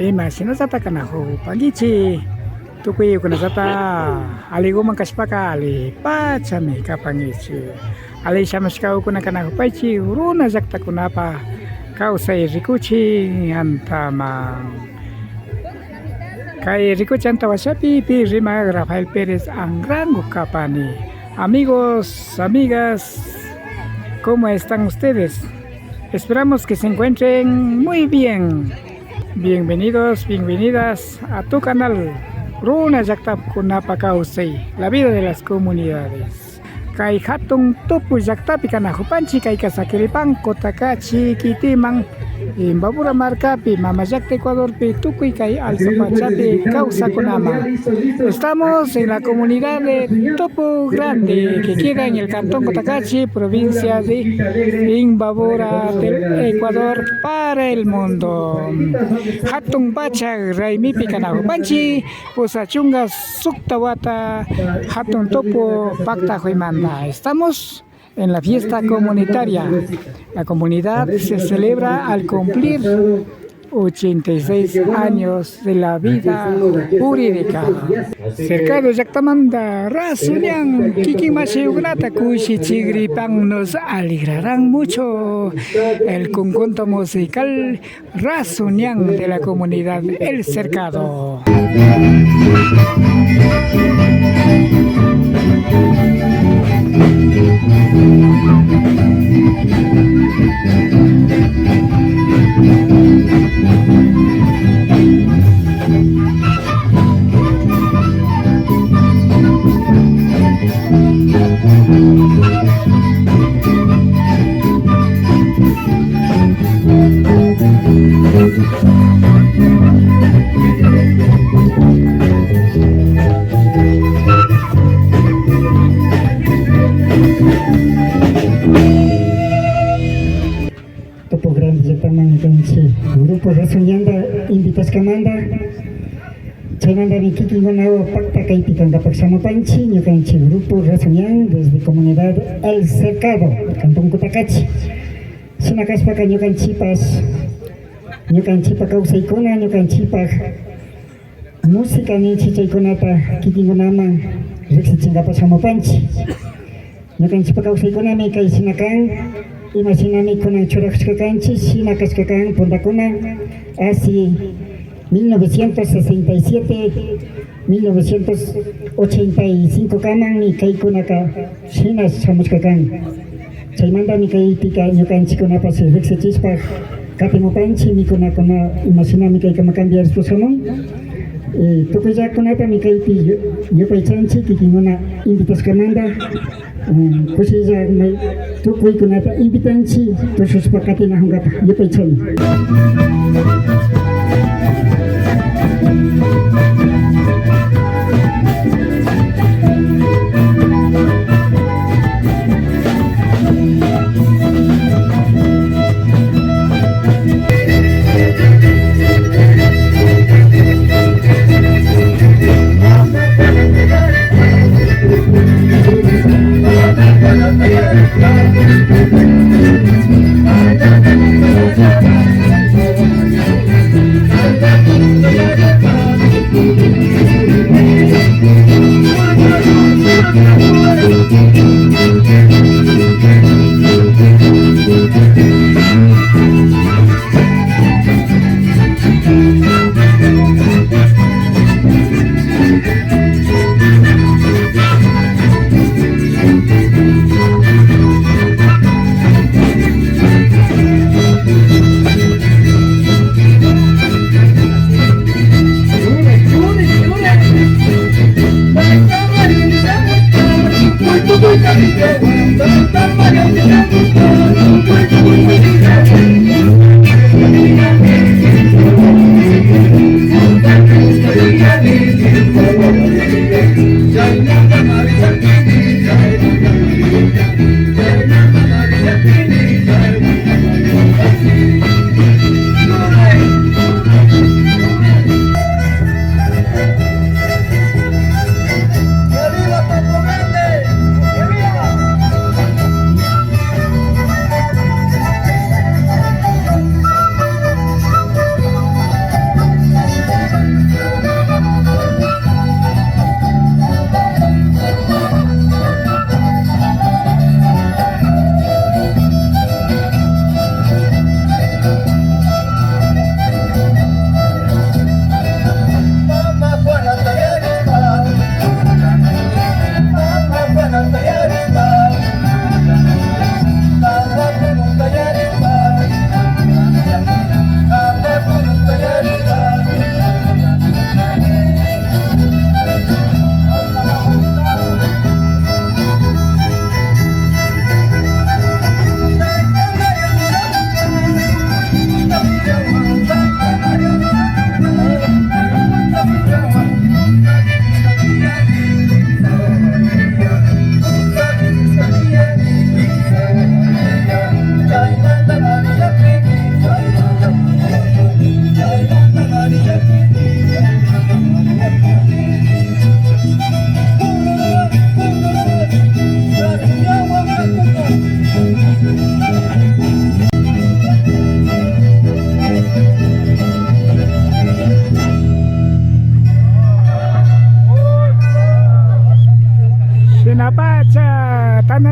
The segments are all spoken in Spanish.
Imagina zata kana ho pangichi tukuy kuna zata aligo mangkaspaka ali pachami kapangichi ali samaskau kuna kana ho paichi uruna zakta kunapa kausai rikuchi antama kay rikuchi antawasapi pi rima Rafael Pérez Angrango kapani. Amigos, amigas, ¿cómo están ustedes? Esperamos que se encuentren muy bien. Bienvenidos, bienvenidas a tu canal Runa Yaktap Kunapa Kausay, la vida de las comunidades. Kay hatong tupu yaktapi kana hupanchi kay kasakiripan kotaka chiquitimang imbabura marcapi mamayakta Ecuador pi tukuy kay alzopachapi causa kunama. Estamos en la comunidad de Topo Grande que queda en el cantón Cotacachi, provincia de Imbabura del Ecuador para el mundo. Hatong bacha raimipi kana hupanchi usachunga suktawata hatong topo pacta huimanda. Estamos en la fiesta comunitaria. La comunidad se celebra al cumplir 86 años de la vida jurídica. Cercado Yaktamanda, Rasunian, Kikimasi Ugnata, Kushi Chigripang nos alegrarán mucho el conjunto musical Rasunian de la comunidad El Cercado. Topo Grande Yataman Ganchi Grupo Rasonyanda Invitas Kamanda Chaynanda Mikiki Gonao Pacta Kaipikanda Paxamopanchi Ñukanchi Grupo Rasonyan desde Comunidad El Cercado Cantón Cotacachi Sinakaspaka Ñukanchipas Ñukanchipa Kausaikona Ñukanchipa Música Ninchi Chaykonata Kikingonama Rexichinga Paxamopanchi Ñukanchipa Kausaikonami Kay Sinakan Imaginami con Churachkakanchi, Sinakaskakan, Pondakuna, hace 1967, 1985 kaman ni Kaikunaka, Sinas Samuskakan. Chaymanda mi Kaipika, Ñukanchi Kunapa, Rexichispa, Katimopanchi, Mikunakona, Imaginami Kaikamakambiar Susamon. Tokuya Kunata mi Kaipi, Yopaychanchi, Kikimuna, Invitas Kamanda. Kusija tukuy kunata invitanchi tusus pakati na hungata yupaychan.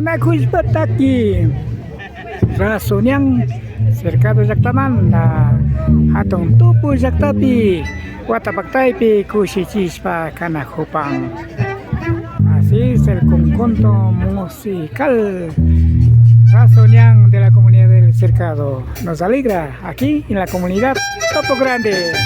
nakuj bataki raso yang cercado yaktaman na hatong tupu yaktapi watapaktai pi kusichispa kana hupang. Así es el conjunto musical razonian de la comunidad del cercado. Nos alegra aquí en la comunidad Topo Grande.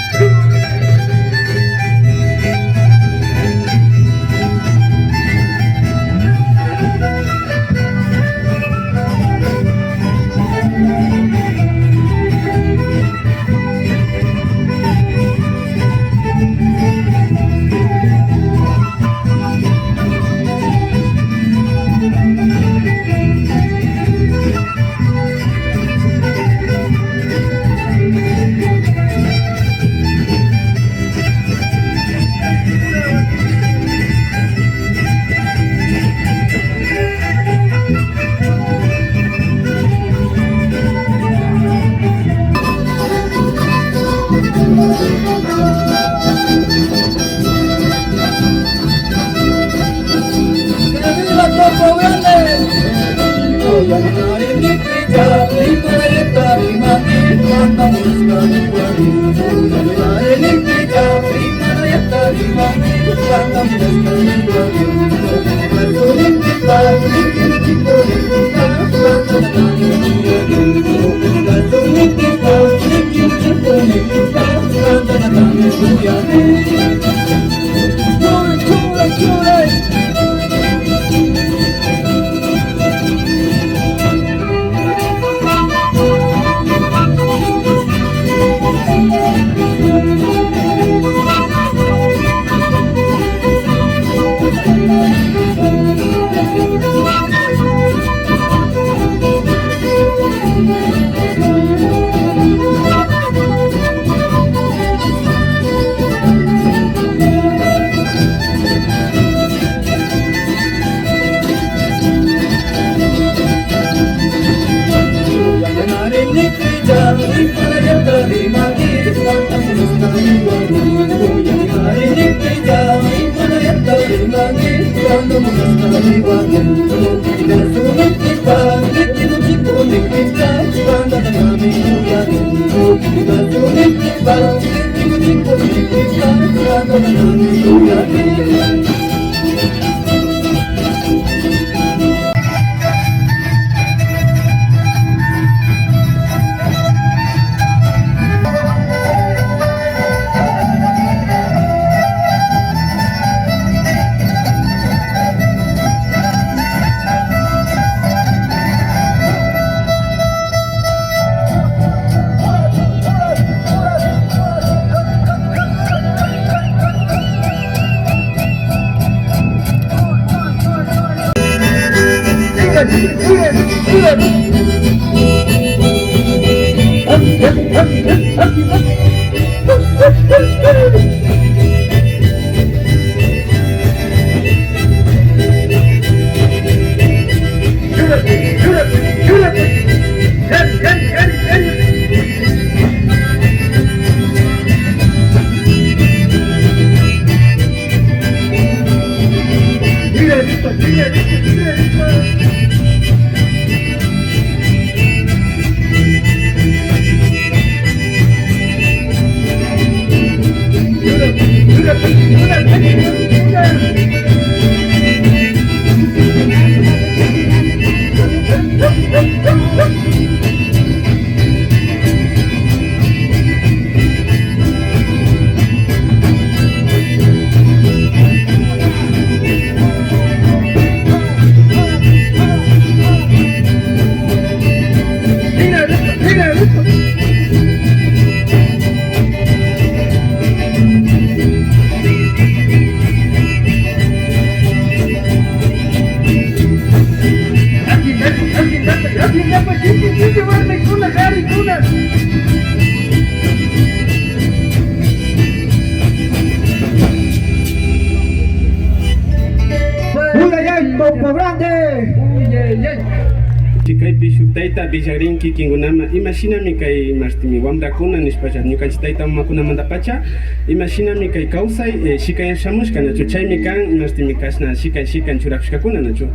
tayta billarin kikinkunama imashinami kay martimi wamrakuna nishpacha ñukanchik tayta mamakunamanta pacha imashinami kay kawsay shikay shamushka nachu chaymi kan martimi kashna shikan churakushkakuna nachu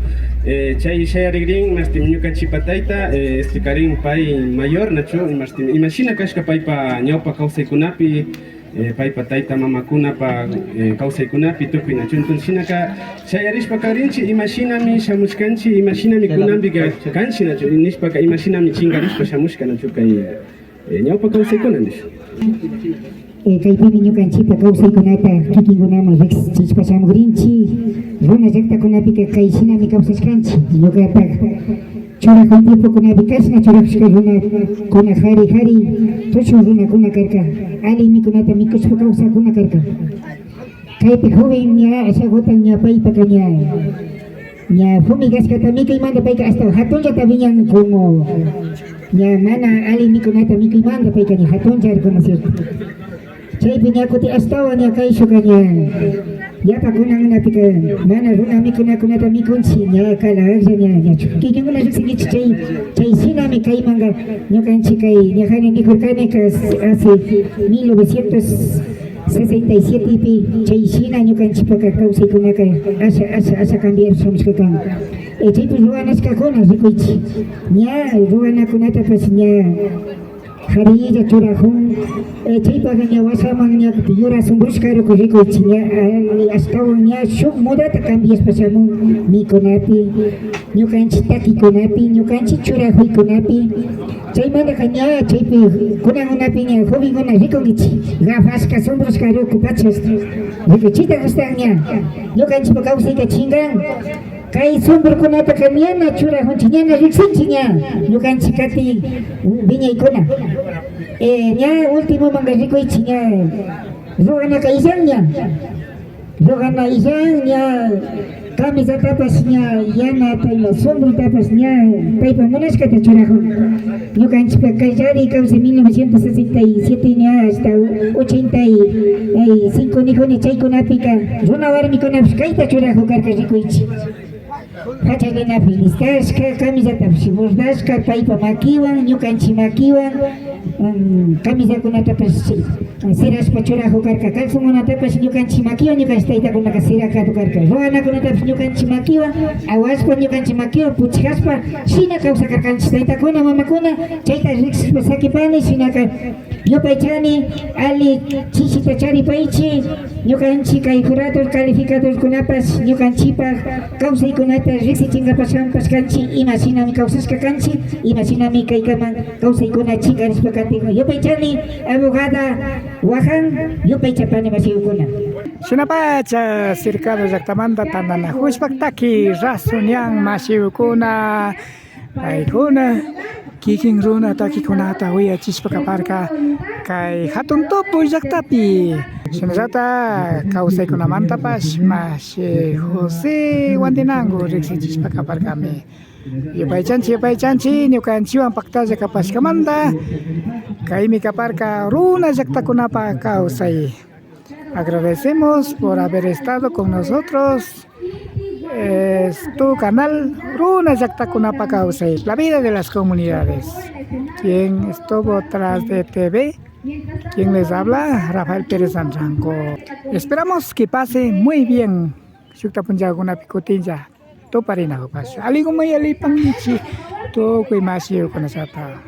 chay shayarikrin martimi ñukanchipa tayta explicarin pay mayor nachu martimi imashina kashka paypa ñawpa kawsaykunapi paypa tayta mamakunapa kawsaykunapi tukuy nachu entonces shinaka shayarishpa karinchi imashinami shamushkanchi imashinami kunampi kanchi nachu nishpaka imashinami chingarishpa shamushka nachu kay ñawpa kawsaykuna nish kaypimi ñukanchikpa kawsaykunata kikinkunama riqsichishpashamurinchi runa llaqtakunapika kayshinami kawsashkanchi ñuqapa churaq tiempokunapi kashna churakushka runakuna hari tushun runakuna karka ali mikunata mikushpa kawsakuna karka kaypi joven ña ashagutan ña paypaka ña fumigashkata mikaymanta payka hasta hatunllata viñan como ña mana ali mikunata mikaymanta payka ña hatunlla arkuna cierto chaypi ña kuti astawan ña kayshuka ña yapakunankunapika mana runa mikunakunata mikunchi ña kalaqlla ña kikinkuna riqsinkichik chay shinami kaymanga ñukanchik kay ñajani nikurkanika hace 1967 pi chay shina ñukanchikpaka kawsaykunaka asha cambiarishamushka kan chaypi ruwanashkakuna rikuychik ña ruwanakunatapas ña jarilla churajun chaypaqa ña washaman ña yurasumbushka rikuychik ña ashtawan ña shuk modata cambiashpa shamun mikunapi ñukanchik takikunapi ñukanchik churajuykunapi chaymanta ña chaypi kunakunapi ña jovenkuna rikunkichik gafashka sombrashka ruku pachas rikuchita gustan ña ñukanchikpa kawsayka chingan kay sombrkunataka ñana churajunchik ñana riqsinchik ña ñukanchik kati viñaykuna ña ultimomanga rikuychik ña ruganaka illan ña camisatapas ña yanata sombrutapas ña paypa munashkata churajun ñukanchikpa kallari kawsay 1967 ña hasta 85 nijuni chaykunapika runa warmikunapas kayta churaju karka rikuychik pachalinapi listashka camisatapas bordashka paypa makiwan ñukanchik makiwan camisakunatapas sirashpa churaju karka calzonkunatapas ñukanchik makiwan ñukanchik taytakunaka sirakatu karka ruwanakunatapas ñukanchik makiwan awashpa ñukanchik makiwan puchkashpa shina kawsakarkanchik taytakuna mamakuna chayta riqsishpa sakipani shinaka yupaychani ali chishita charipaychi ñukanchik kay jurados calificadorkunapas ñukanchikpa kawsaykunata riqsichinkapash kanchik imashinami kawsashka kanchik imashinami kaykaman kawsaykuna chingarishpa kantin yupaychani abogada wahan yupaychapani masiyukuna Shinapacha cercado llaqtamanta tandanakushpak taki rasunyan masiyukuna paykuna kikin runa takikunata uyachishpa kaparka kay hatun tupuy llaqtapi shinallata kawsaykunamantapash mashi José Wantinango riqsichishpa kaparkami yupaychanchi ñukanchiwan paktalla kapashkamanta kaymi kaparka runa llaqtakunapa kawsay. Agradecemos por haber estado con nosotros. Es tu canal Runa Llaqtakunapa Kawsay, la vida de las comunidades. Quien estuvo tras de TV, quien les habla, Rafael Pérez Anranco. Esperamos que pase muy bien. Shukta punjaguna pikutinja, to parina hopas. Aligumay alipangichi, to kuimasi yukunasata.